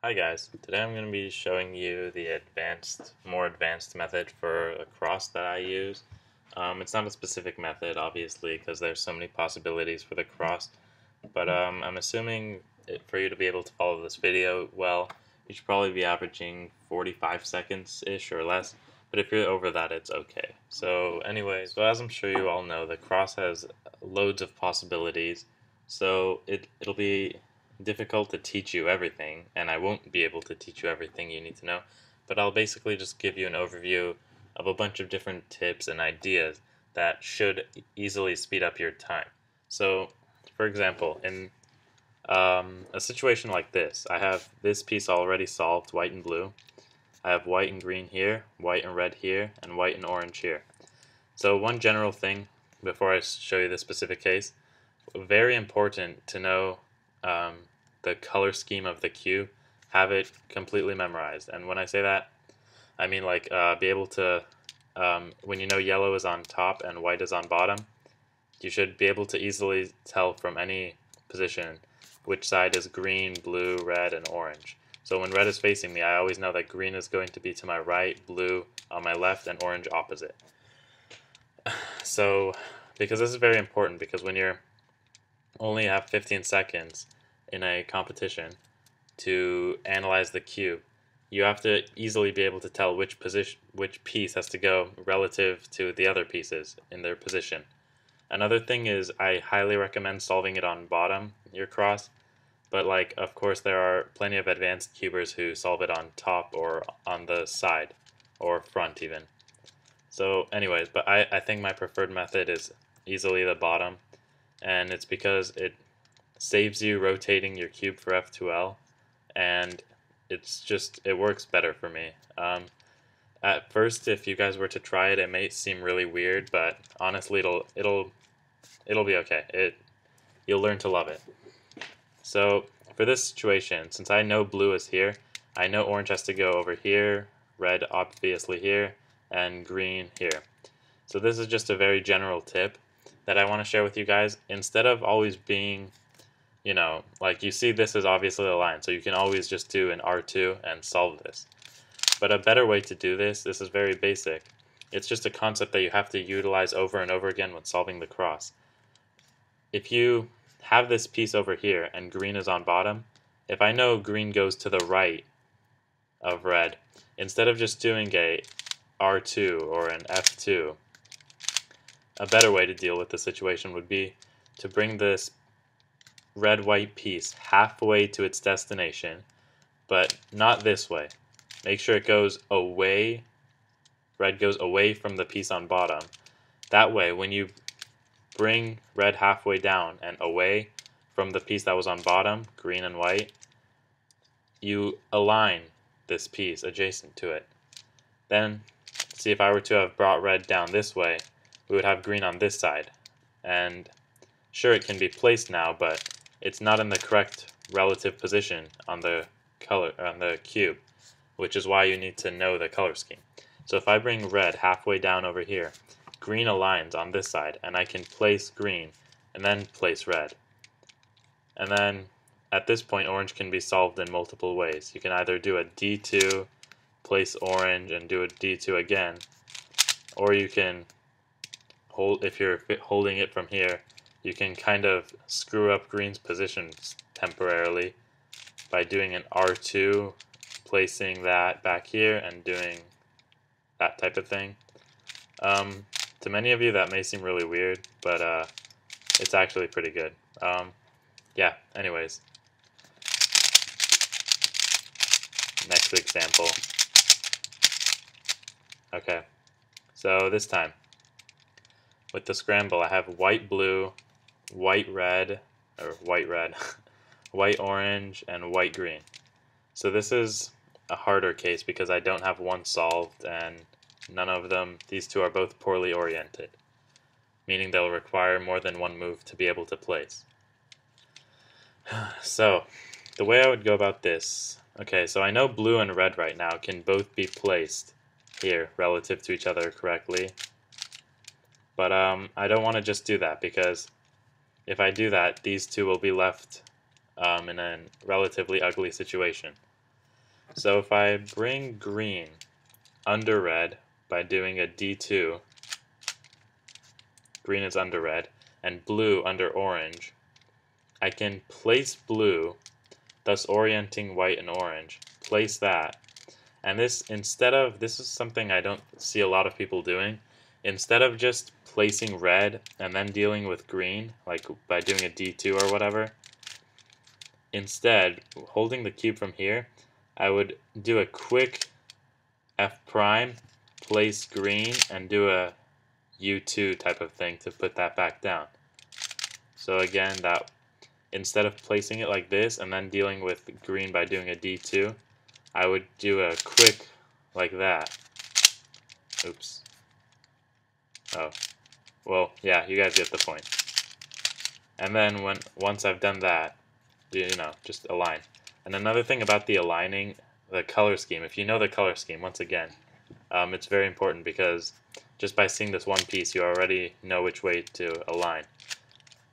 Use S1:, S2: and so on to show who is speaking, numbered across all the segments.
S1: Hi guys, today I'm going to be showing you the more advanced method for a cross that I use. It's not a specific method, obviously, because there's so many possibilities for the cross, but I'm assuming for you to be able to follow this video well, you should probably be averaging 45 seconds-ish or less, but if you're over that, it's okay. So anyways, as I'm sure you all know, the cross has loads of possibilities, so it'll be difficult to teach you everything, and I won't be able to teach you everything you need to know, but I'll basically just give you an overview of a bunch of different tips and ideas that should easily speed up your time. So, for example, in a situation like this, I have this piece already solved, white and blue. I have white and green here, white and red here, and white and orange here. So one general thing, before I show you the specific case, very important to know the color scheme of the cube, have it completely memorized. And when I say that, I mean like be able to, when you know yellow is on top and white is on bottom, you should be able to easily tell from any position which side is green, blue, red, and orange. So when red is facing me, I always know that green is going to be to my right, blue on my left, and orange opposite. So, because this is very important, because when you're only have 15 seconds in a competition to analyze the cube, you have to easily be able to tell which piece has to go relative to the other pieces in their position. Another thing is I highly recommend solving it on bottom, your cross, but like of course there are plenty of advanced cubers who solve it on top or on the side or front even. So anyways, but I think my preferred method is easily the bottom, and it's because it saves you rotating your cube for F2L, and it works better for me. At first, if you guys were to try it, it may seem really weird, but honestly, it'll be okay. You'll learn to love it. So for this situation, since I know blue is here, I know orange has to go over here, red obviously here, and green here. So this is just a very general tip that I want to share with you guys. Instead of always being, like you see this is obviously a line, so you can always just do an R2 and solve this. But a better way to do this is very basic. It's just a concept that you have to utilize over and over again when solving the cross. If you have this piece over here and green is on bottom, if I know green goes to the right of red, instead of just doing a R2 or an F2, a better way to deal with the situation would be to bring this red-white piece halfway to its destination, but not this way. Make sure it goes away, red goes away from the piece on bottom. That way, when you bring red halfway down and away from the piece that was on bottom, green and white, you align this piece adjacent to it. Then, see, if I were to have brought red down this way, we would have green on this side. And sure, it can be placed now, but it's not in the correct relative position on the cube, which is why you need to know the color scheme. So if I bring red halfway down over here, green aligns on this side, and I can place green and then place red. And then at this point, orange can be solved in multiple ways. You can either do a D2, place orange, and do a D2 again, or you can if you're holding it from here, you can kind of screw up green's positions temporarily by doing an R2, placing that back here and doing that type of thing. To many of you that may seem really weird, but it's actually pretty good. Yeah, anyways. Next example. Okay, so this time, with the scramble, I have white blue, white red, white orange, and white green. So this is a harder case because I don't have one solved, and these two are both poorly oriented, meaning they'll require more than one move to be able to place. So, the way I would go about this, okay, so I know blue and red right now can both be placed here relative to each other correctly, but I don't want to just do that, because if I do that, these two will be left in a relatively ugly situation. So if I bring green under red by doing a D2, green is under red, and blue under orange, I can place blue, thus orienting white and orange, place that, and this is something I don't see a lot of people doing, instead of just placing red and then dealing with green, like by doing a D2 or whatever, instead, holding the cube from here, I would do a quick F prime, place green, and do a U2 type of thing to put that back down. So again, that instead of placing it like this and then dealing with green by doing a D2, I would do a quick like that. Oops. Oh. Well, yeah, you guys get the point. And then once I've done that, just align. And another thing about the aligning, the color scheme, if you know the color scheme, once again, it's very important because just by seeing this one piece, you already know which way to align.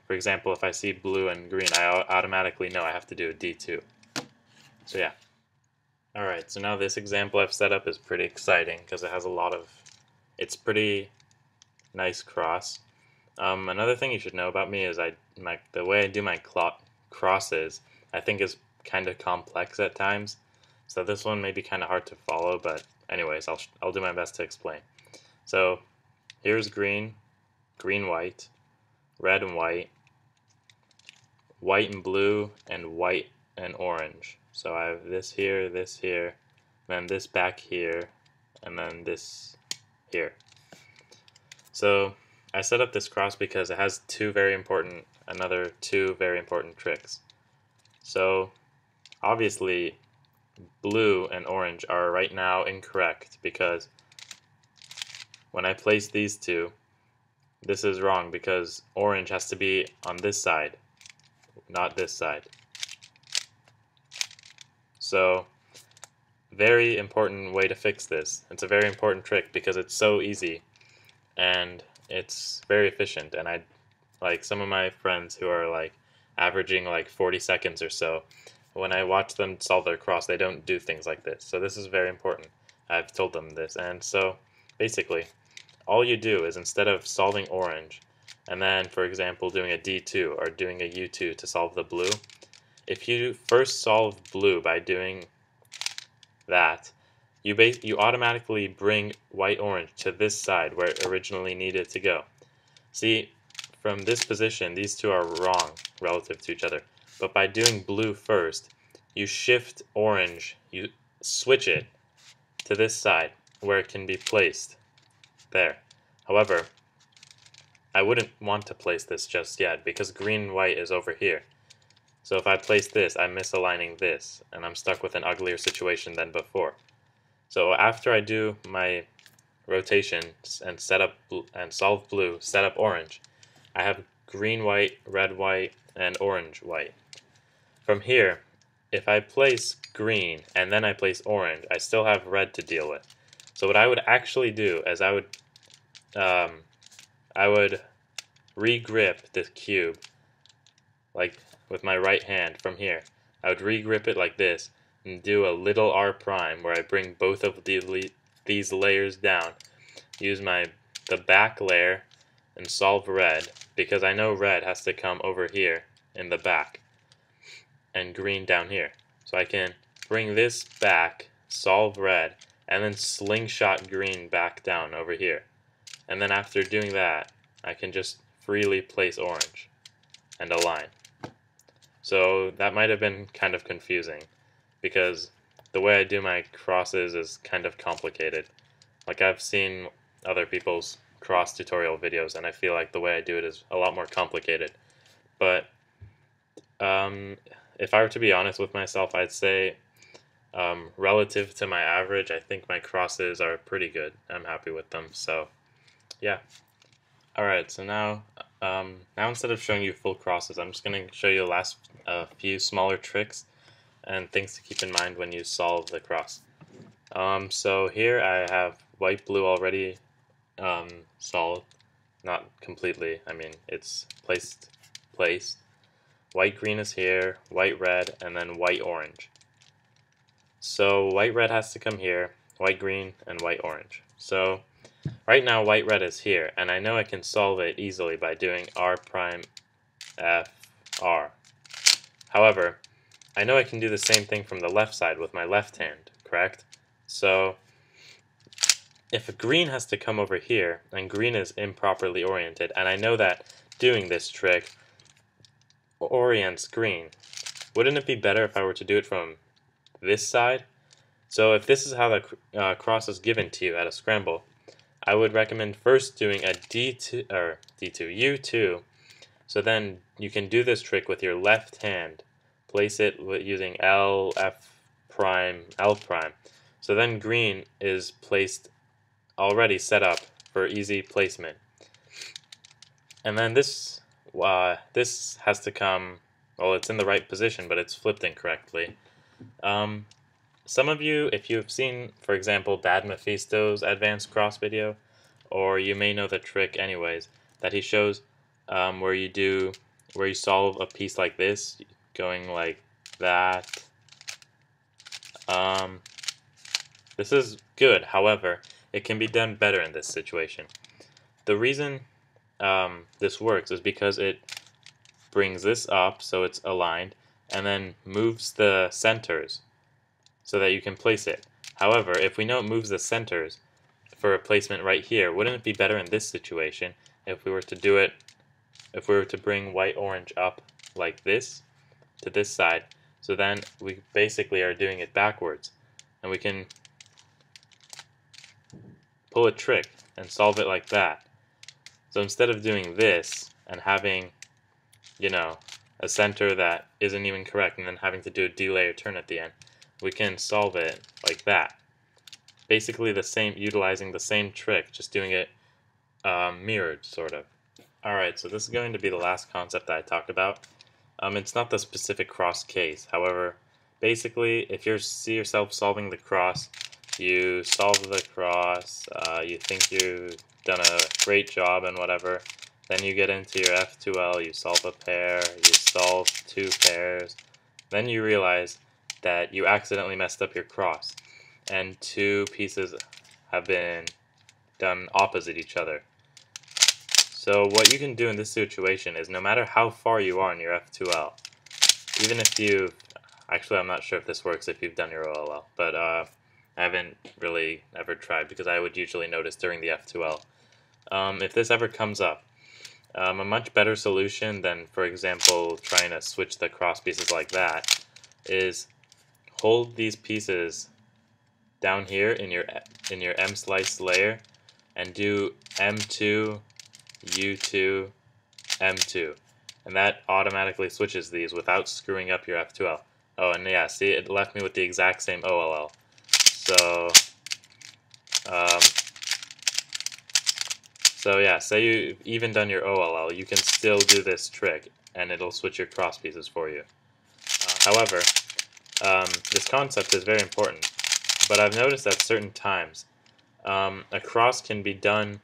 S1: For example, if I see blue and green, I automatically know I have to do a D2. So yeah. Alright, so now this example I've set up is pretty exciting because it has it's pretty nice cross. Another thing you should know about me is the way I do my crosses, I think is kind of complex at times. So this one may be kind of hard to follow, but anyways, I'll do my best to explain. So here's green, green, white, red and white and blue, and white and orange. So I have this here, then this back here, and then this here. So I set up this cross because it has another two very important tricks. So obviously blue and orange are right now incorrect because when I place these two, this is wrong because orange has to be on this side, not this side. So very important way to fix this. It's a very important trick because it's so easy and it's very efficient, and like some of my friends who are like averaging like 40 seconds or so, when I watch them solve their cross, they don't do things like this. So this is very important. I've told them this. And so basically all you do is instead of solving orange and then, for example, doing a D2 or doing a U2 to solve the blue, if you first solve blue by doing that, you automatically bring white orange to this side where it originally needed to go. See, from this position, these two are wrong relative to each other. But by doing blue first, you shift orange, you switch it to this side where it can be placed. There. However, I wouldn't want to place this just yet because green and white is over here. So if I place this, I'm misaligning this, and I'm stuck with an uglier situation than before. So after I do my rotations and solve blue, set up orange, I have green, white, red, white, and orange, white. From here, if I place green and then I place orange, I still have red to deal with. So what I would actually do is I would re-grip this cube like with my right hand from here. I would re-grip it like this and do a little R prime where I bring both of these layers down. Use the back layer and solve red because I know red has to come over here in the back and green down here. So I can bring this back, solve red, and then slingshot green back down over here. And then after doing that, I can just freely place orange and align. So that might have been kind of confusing because the way I do my crosses is kind of complicated. Like I've seen other people's cross tutorial videos and I feel like the way I do it is a lot more complicated. But if I were to be honest with myself, I'd say relative to my average, I think my crosses are pretty good. I'm happy with them. So yeah. Alright, so now instead of showing you full crosses, I'm just going to show you the last few smaller tricks and things to keep in mind when you solve the cross. So here I have white blue already solved, not completely, I mean it's placed. White green is here, white red, and then white orange. So white red has to come here, white green, and white orange. So right now white red is here, and I know I can solve it easily by doing r prime f r. However, I know I can do the same thing from the left side with my left hand, correct? So if green has to come over here, and green is improperly oriented, and I know that doing this trick orients green, wouldn't it be better if I were to do it from this side? So if this is how the cross is given to you at a scramble, I would recommend first doing a D2 or D2 U2. So then you can do this trick with your left hand. Place it using L, F prime, L prime. So then green is placed already set up for easy placement. And then this has to come, well, it's in the right position, but it's flipped incorrectly. Some of you, if you've seen, for example, Bad Mephisto's advanced cross video, or you may know the trick anyways, that he shows where you solve a piece like this, going like that. This is good, however, it can be done better in this situation. The reason this works is because it brings this up so it's aligned, and then moves the centers so that you can place it. However, if we know it moves the centers for a placement right here, wouldn't it be better in this situation if we were to do it, if we were to bring white orange up like this to this side, so then we basically are doing it backwards, and we can pull a trick and solve it like that. So instead of doing this and having, you know, a center that isn't even correct and then having to do a delay or turn at the end, we can solve it like that. Basically the same, utilizing the same trick, just doing it mirrored, sort of. Alright, so this is going to be the last concept that I talked about. It's not the specific cross case, however, basically if you see yourself solving the cross, you solve the cross, you think you've done a great job and whatever, then you get into your F2L, you solve a pair, you solve two pairs, then you realize that you accidentally messed up your cross, and two pieces have been done opposite each other. So what you can do in this situation is no matter how far you are in your F2L, even if you, actually I'm not sure if this works if you've done your OLL, but I haven't really ever tried because I would usually notice during the F2L. If this ever comes up, a much better solution than, for example, trying to switch the cross pieces like that is hold these pieces down here in your M slice layer and do M2, U2, M2, and that automatically switches these without screwing up your F2L. Oh, and yeah, see, it left me with the exact same OLL. So yeah, say you've even done your OLL, you can still do this trick, and it'll switch your cross pieces for you. However, this concept is very important, but I've noticed at certain times a cross can be done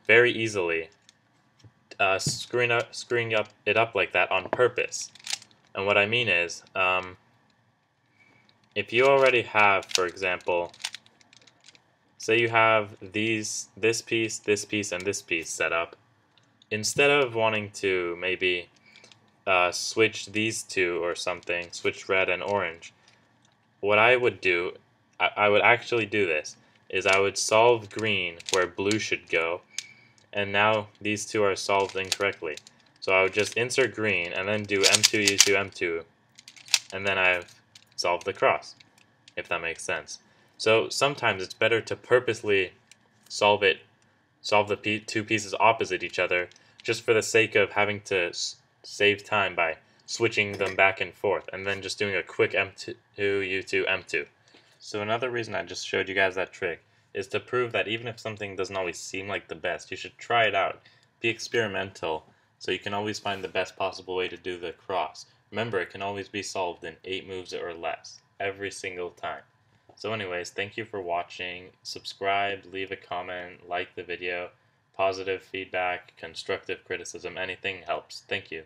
S1: very easily, screwing it up like that on purpose. And what I mean is, if you already have, for example, say you have this piece, and this piece set up, instead of wanting to maybe switch these two or something, switch red and orange, what I would do, I would actually do this, is I would solve green where blue should go, and now these two are solved incorrectly. So I would just insert green and then do M2, U2, M2, and then I've solved the cross, if that makes sense. So sometimes it's better to purposely solve the two pieces opposite each other, just for the sake of having to save time by switching them back and forth, and then just doing a quick M2, U2, M2. So another reason I just showed you guys that trick is to prove that even if something doesn't always seem like the best, you should try it out. Be experimental, so you can always find the best possible way to do the cross. Remember, it can always be solved in 8 moves or less, every single time. So anyways, thank you for watching. Subscribe, leave a comment, like the video. Positive feedback, constructive criticism, anything helps. Thank you.